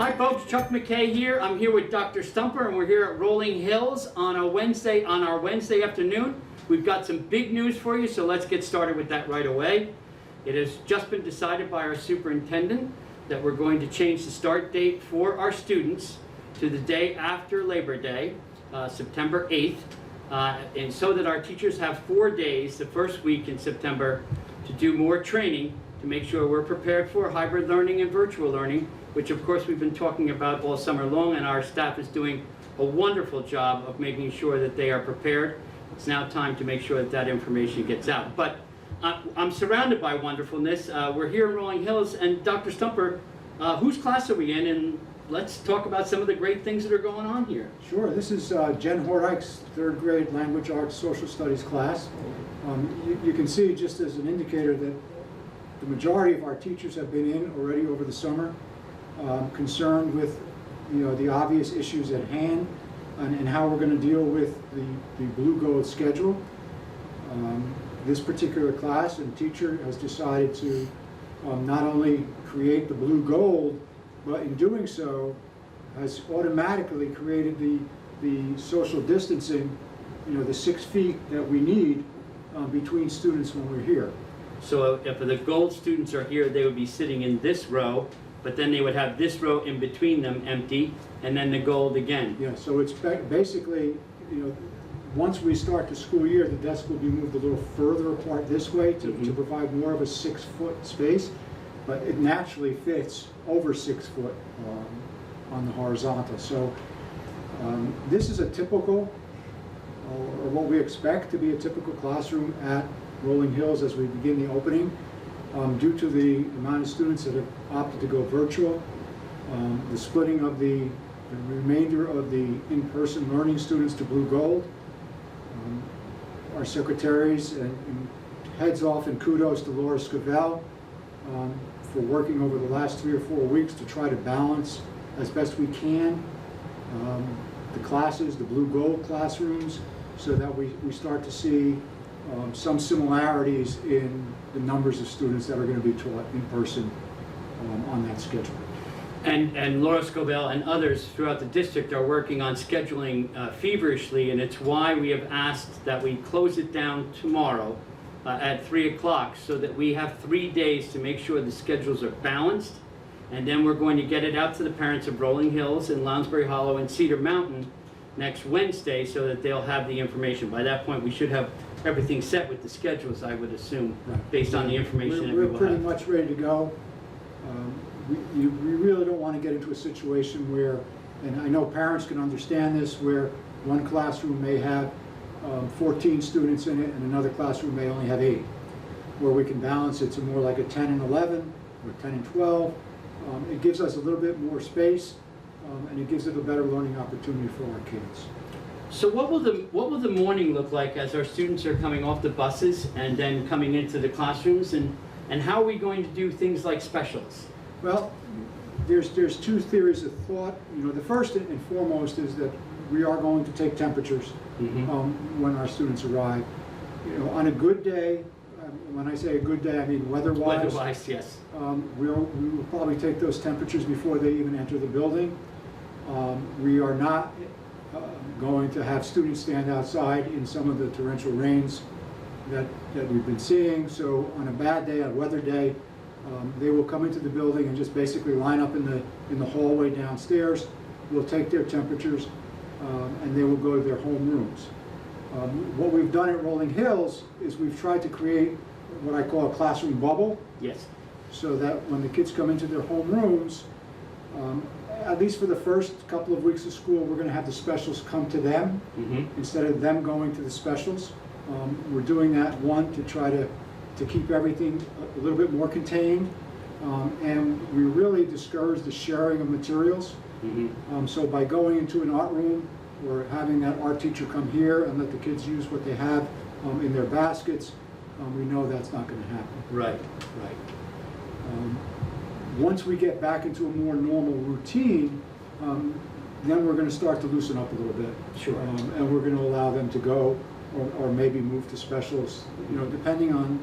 Hi folks, Chuck McKay here. I'm here with Dr. Stumper and we're here at Rolling Hills on our Wednesday afternoon. We've got some big news for you, so let's get started with that right away. It has just been decided by our superintendent that we're going to change the start date for our students to the day after Labor Day, September 8th, and so that our teachers have 4 days the first week in September to do more training to make sure we're prepared for hybrid learning and virtual learning, which of course we've been talking about all summer long, and our staff is doing a wonderful job of making sure that they are prepared. It's now time to make sure that that information gets out. But I'm surrounded by wonderfulness. We're here in Rolling Hills, and Dr. Stumper, whose class are we in? And let's talk about some of the great things that are going on here. Sure. This is Jen Hordike's third grade language arts social studies class. You can see, just as an indicator, that the majority of our teachers have been in already over the summer, concerned with the obvious issues at hand and how we're going to deal with the blue gold schedule. This particular class and teacher has decided to not only create the blue gold, but in doing so has automatically created the social distancing, the 6 feet that we need between students when we're here. So if the gold students are here, they would be sitting in this row, but then they would have this row in between them empty, and then the gold again. Yeah, so it's basically, once we start the school year, the desk will be moved a little further apart this way to provide more of a 6 foot space, but it naturally fits over 6 foot on the horizontal. So this is a typical, or what we expect to be a typical classroom at Rolling Hills as we begin the opening. Due to the amount of students that have opted to go virtual, the splitting of the remainder of the in-person learning students to blue gold, our secretaries and heads off and kudos to Laura Scavell for working over the last 3 or 4 weeks to try to balance as best we can the classes, the blue gold classrooms, so that we start to see some similarities in the numbers of students that are going to be taught in person on that schedule. And Laura Scovell and others throughout the district are working on scheduling feverishly, and it's why we have asked that we close it down tomorrow at 3 o'clock so that we have 3 days to make sure the schedules are balanced, and then we're going to get it out to the parents of Rolling Hills and Lounsbury Hollow and Cedar Mountain next Wednesday so that they'll have the information. By that point, we should have everything set with the schedules, I would assume, based on the information that we will have. We're pretty much ready to go. We really don't want to get into a situation where, and I know parents can understand this, where one classroom may have 14 students in it and another classroom may only have 8, where we can balance it to more like a 10 and 11 or 10 and 12. It gives us a little bit more space, and it gives it a better learning opportunity for our kids. So what will the morning look like as our students are coming off the buses and then coming into the classrooms, and how are we going to do things like specials? Well, there's 2 theories of thought. The first and foremost is that we are going to take temperatures when our students arrive. On a good day, when I say a good day, I mean weather-wise. Weather-wise, yes. We will probably take those temperatures before they even enter the building. We are not going to have students stand outside in some of the torrential rains that we've been seeing. So on a bad day, a weather day, they will come into the building and just basically line up in the hallway downstairs. We'll take their temperatures and they will go to their home rooms. What we've done at Rolling Hills is we've tried to create what I call a classroom bubble. Yes. So that when the kids come into their home rooms, at least for the first couple of weeks of school, we're going to have the specials come to them instead of them going to the specials. We're doing that, one, to try to keep everything a little bit more contained, and we really discourage the sharing of materials. So by going into an art room or having that art teacher come here and let the kids use what they have in their baskets, we know that's not going to happen. Right. Once we get back into a more normal routine, then we're going to start to loosen up a little bit. Sure. And we're going to allow them to go or maybe move to specials, depending on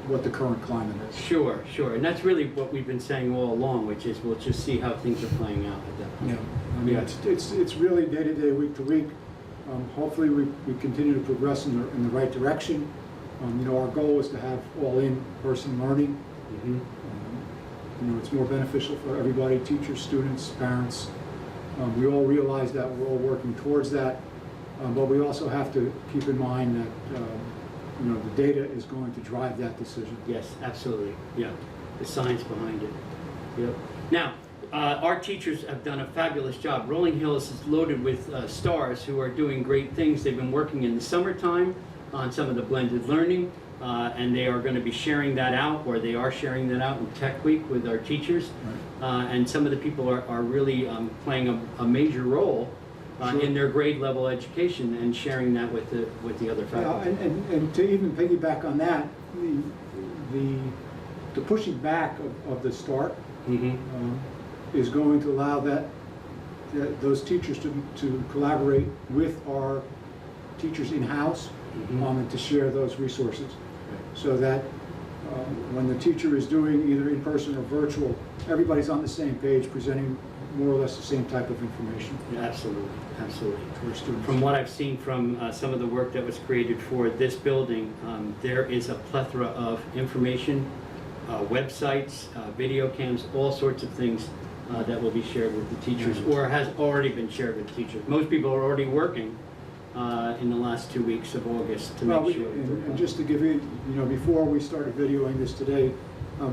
what the current climate is. Sure, sure. And that's really what we've been saying all along, which is we'll just see how things are playing out at that point. Yeah, I mean, Yeah. it's really day to day, week to week. Hopefully, we continue to progress in the right direction. You know, our goal is to have all in-person learning. Mhm. You know, it's more beneficial for everybody, teachers, students, parents. We all realize that we're all working towards that, but we also have to keep in mind that you know, the data is going to drive that decision. Yes, absolutely. Yeah, the science behind it. Yep. Now, our teachers have done a fabulous job. Rolling Hills is loaded with stars who are doing great things. They've been working in the summertime on some of the blended learning, and they are going to be sharing that out, or they are sharing that out in Tech Week with our teachers. Right. And some of the people are really playing a major role Sure. in their grade level education and sharing that with the other Yeah, faculty. and to even piggyback on that, the pushing back of the start Mhm. is going to allow those teachers to collaborate with our teachers in-house Mhm. and to share those resources, so that when the teacher is doing either in-person or virtual, everybody's on the same page, presenting more or less the same type of information Yeah, absolutely, absolutely. to our students. From what I've seen from some of the work that was created for this building, there is a plethora of information, websites, video cams, all sorts of things that will be shared with the teachers, or has already been shared with the teachers. Most people are already working in the last 2 weeks of August to Well, make sure. and just to give you, you know, before we started videoing this today,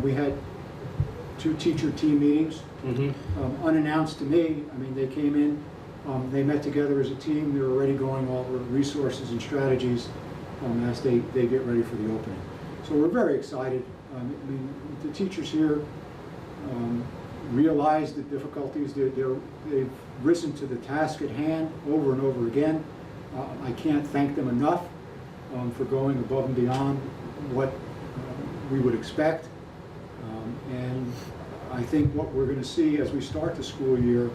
we had 2 teacher team meetings, Mhm. unannounced to me. I mean, they came in, they met together as a team, they're already going over resources and strategies as they get ready for the opening. So we're very excited. I mean, the teachers here realize the difficulties. They've risen to the task at hand over and over again. I can't thank them enough for going above and beyond what we would expect. And I think what we're going to see as we start the school year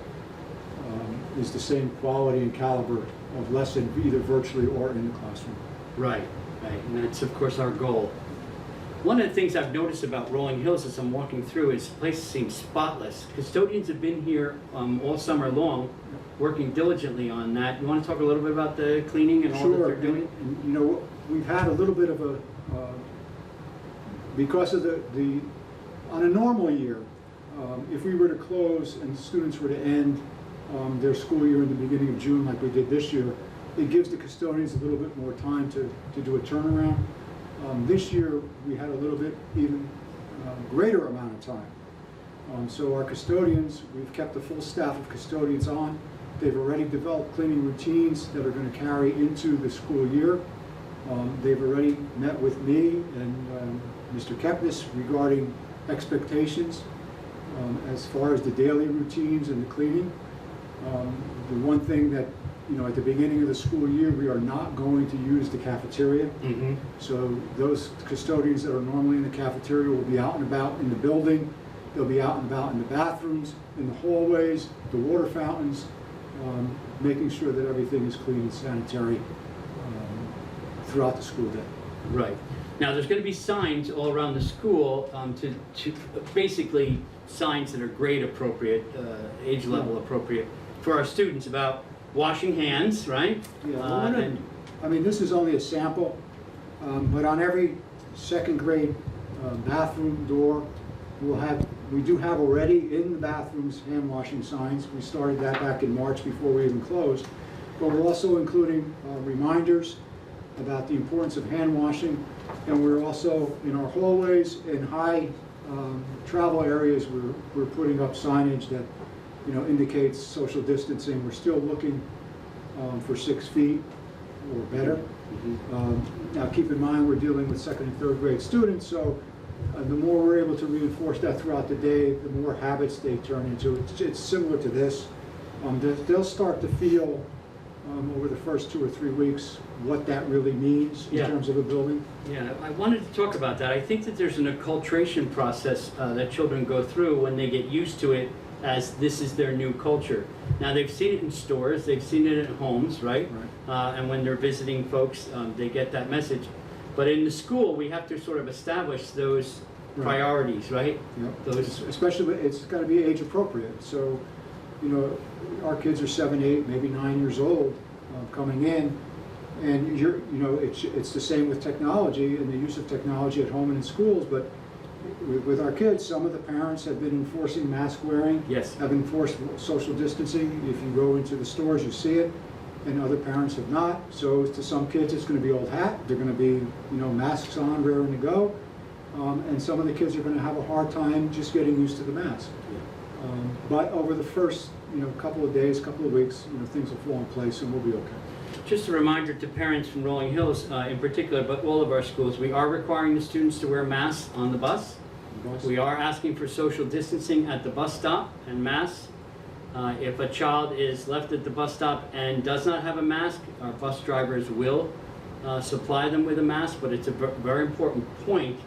is the same quality and caliber of lesson, either virtually or in the classroom. Right, right, and that's of course our goal. One of the things I've noticed about Rolling Hills as I'm walking through is the place seems spotless. Custodians have been here all summer long, working diligently on that. You want to talk a little bit about the cleaning and all that Sure, they're doing? and, you know, we've had a little bit of a, because of on a normal year, if we were to close and students were to end their school year in the beginning of June like we did this year, it gives the custodians a little bit more time to do a turnaround. This year, we had a little bit even greater amount of time. So our custodians, we've kept a full staff of custodians on. They've already developed cleaning routines that are going to carry into the school year. They've already met with me and Mr. Kepnes regarding expectations as far as the daily routines and the cleaning. The one thing that, you know, at the beginning of the school year, we are not going to use the cafeteria. Mm-hmm. So those custodians that are normally in the cafeteria will be out and about in the building. They'll be out and about in the bathrooms, in the hallways, the water fountains, making sure that everything is clean and sanitary throughout the school day. Right. Now, there's going to be signs all around the school to basically signs that are grade appropriate, age level appropriate for our students about washing hands, right? Yeah, I mean, this is only a sample, but on every second grade bathroom door, we do have already in the bathrooms hand washing signs. We started that back in March before we even closed, but we're also including reminders about the importance of hand washing, and we're also in our hallways and high travel areas we're putting up signage that, you know, indicates social distancing. We're still looking for 6 feet or better. Mm-hmm. Now keep in mind we're dealing with second and third grade students, so the more we're able to reinforce that throughout the day, the more habits they turn into. It's similar to this. They'll start to feel over the first 2 or 3 weeks what that really means in terms of a building. Yeah, I wanted to talk about that. I think that there's an acculturation process that children go through when they get used to it as this is their new culture. Now, they've seen it in stores, they've seen it at homes, right? Right. And when they're visiting folks, they get that message. But in the school, we have to sort of establish those Right. priorities, right? Yep. Those, Especially, it's got to be age appropriate. So, you know, our kids are 7, 8, maybe 9 years old coming in, and it's the same with technology and the use of technology at home and in schools. But with our kids, some of the parents have been enforcing mask wearing, yes. have enforced social distancing. If you go into the stores, you see it, and other parents have not. So to some kids, it's going to be old hat. They're going to be, masks on, raring to go. And some of the kids are going to have a hard time just getting used to the mask. But over the first, couple of days, couple of weeks, things will fall in place and we'll be okay. Just a reminder to parents from Rolling Hills in particular, but all of our schools, we are requiring the students to wear masks on the bus. We are asking for social distancing at the bus stop and masks. If a child is left at the bus stop and does not have a mask, our bus drivers will supply them with a mask, but it's a very important point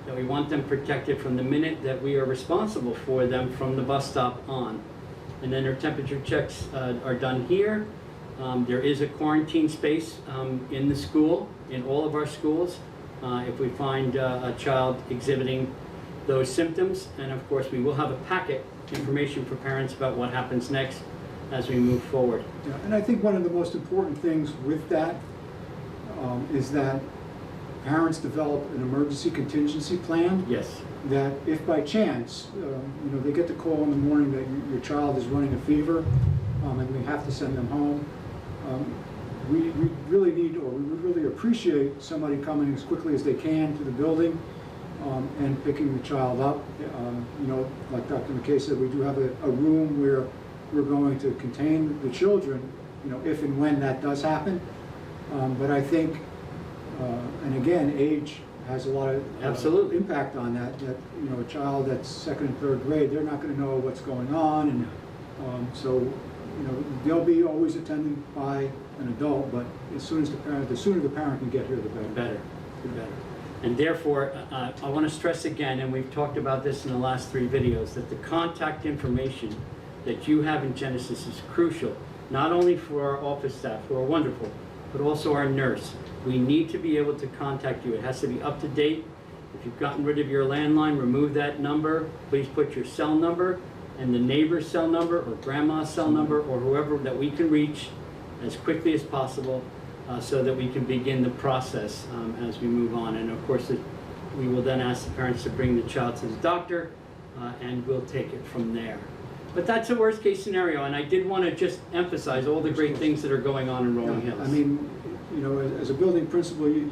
that we want them protected from the minute that we are responsible for them from the bus stop on. And then their temperature checks are done here. There is a quarantine space in the school, in all of our schools, if we find a child exhibiting those symptoms. And of course, we will have a packet information for parents about what happens next as we move forward. Yeah, and I think one of the most important things with that is that parents develop an emergency contingency plan. Yes. That if by chance, they get the call in the morning that your child is running a fever and we have to send them home, we really need, or we would really appreciate somebody coming as quickly as they can to the building and picking the child up. Like Dr. McKay said, we do have a room where we're going to contain the children, if and when that does happen. But I think, and again, age has a lot of absolutely impact on that. That a child that's 2nd and 3rd grade, they're not going to know what's going on, and so they'll be always attended by an adult. But the sooner the parent can get here, the better. The better. And therefore, I want to stress again, and we've talked about this in the last 3 videos, that the contact information that you have in Genesis is crucial, not only for our office staff, who are wonderful, but also our nurse. We need to be able to contact you. It has to be up to date. If you've gotten rid of your landline, remove that number. Please put your cell number and the neighbor's cell number or grandma's cell number or whoever that we can reach as quickly as possible so that we can begin the process as we move on. And of course, we will then ask the parents to bring the child to the doctor and we'll take it from there. But that's a worst case scenario, and I did want to just emphasize all the great things that are going on in Rolling Hills. I mean, as a building principal, you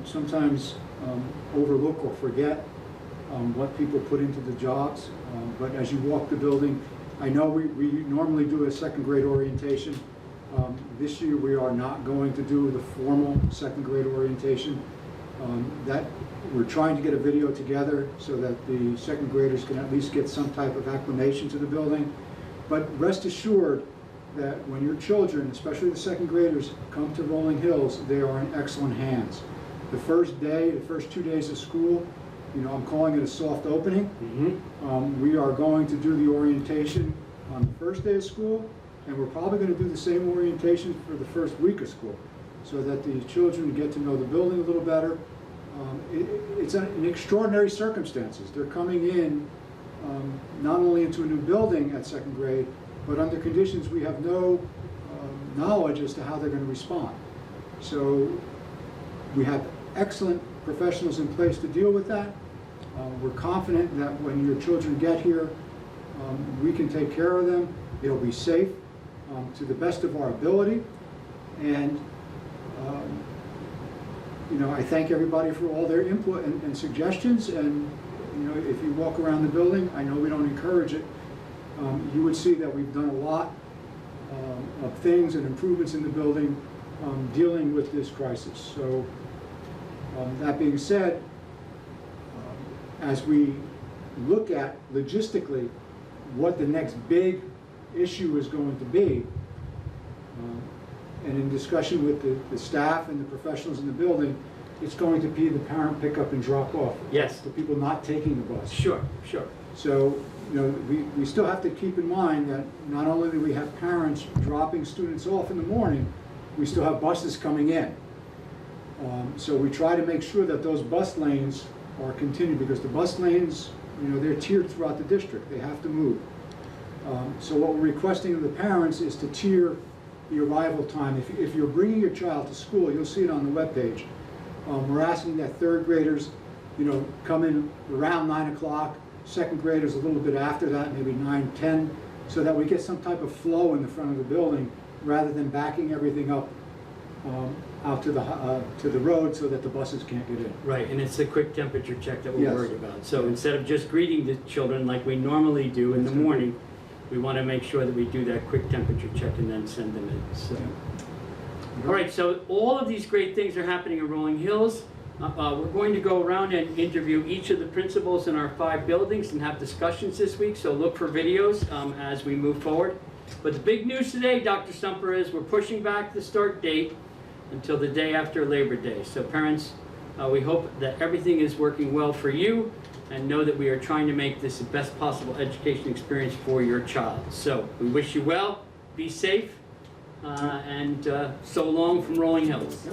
sometimes overlook or forget what people put into the jobs. But as you walk the building, I know we normally do a 2nd grade orientation. This year we are not going to do the formal 2nd grade orientation. That we're trying to get a video together so that the 2nd graders can at least get some type of acclimation to the building. But rest assured that when your children, especially the 2nd graders, come to Rolling Hills, they are in excellent hands. The first 2 days of school, I'm calling it a soft opening. Mm-hmm. We are going to do the orientation on the first day of school, and we're probably going to do the same orientation for the first week of school, so that the children get to know the building a little better. It's in extraordinary circumstances. They're coming in not only into a new building at 2nd grade, but under conditions we have no knowledge as to how they're going to respond. So we have excellent professionals in place to deal with that. We're confident that when your children get here, we can take care of them. They'll be safe to the best of our ability. And I thank everybody for all their input and suggestions. And if you walk around the building, I know we don't encourage it, you would see that we've done a lot of things and improvements in the building dealing with this crisis. So that being said, as we look at logistically what the next big issue is going to be, and in discussion with the staff and the professionals in the building, it's going to be the parent pickup and drop off. Yes. The people not taking the bus. Sure. So, we still have to keep in mind that not only do we have parents dropping students off in the morning, we still have buses coming in. So we try to make sure that those bus lanes are continued, because the bus lanes, you know, they're tiered throughout the district. They have to move. So what we're requesting of the parents is to tier the arrival time. If you're bringing your child to school, you'll see it on the webpage. We're asking that third graders, you know, come in around 9 o'clock, second graders a little bit after that, maybe 9, 10, so that we get some type of flow in the front of the building rather than backing everything up out to the road so that the buses can't get in. Right, and it's a quick temperature check that we're Yes. worried about. So instead of just greeting the children like we normally do in the morning, we want to make sure that we do that quick temperature check and then send them in. So. All right, so all of these great things are happening in Rolling Hills. We're going to go around and interview each of the principals in our 5 buildings and have discussions this week, so look for videos as we move forward. But the big news today, Dr. Stumper, is we're pushing back the start date until the day after Labor Day. So parents, we hope that everything is working well for you, and know that we are trying to make this the best possible education experience for your child. So we wish you well, be safe, and so long from Rolling Hills.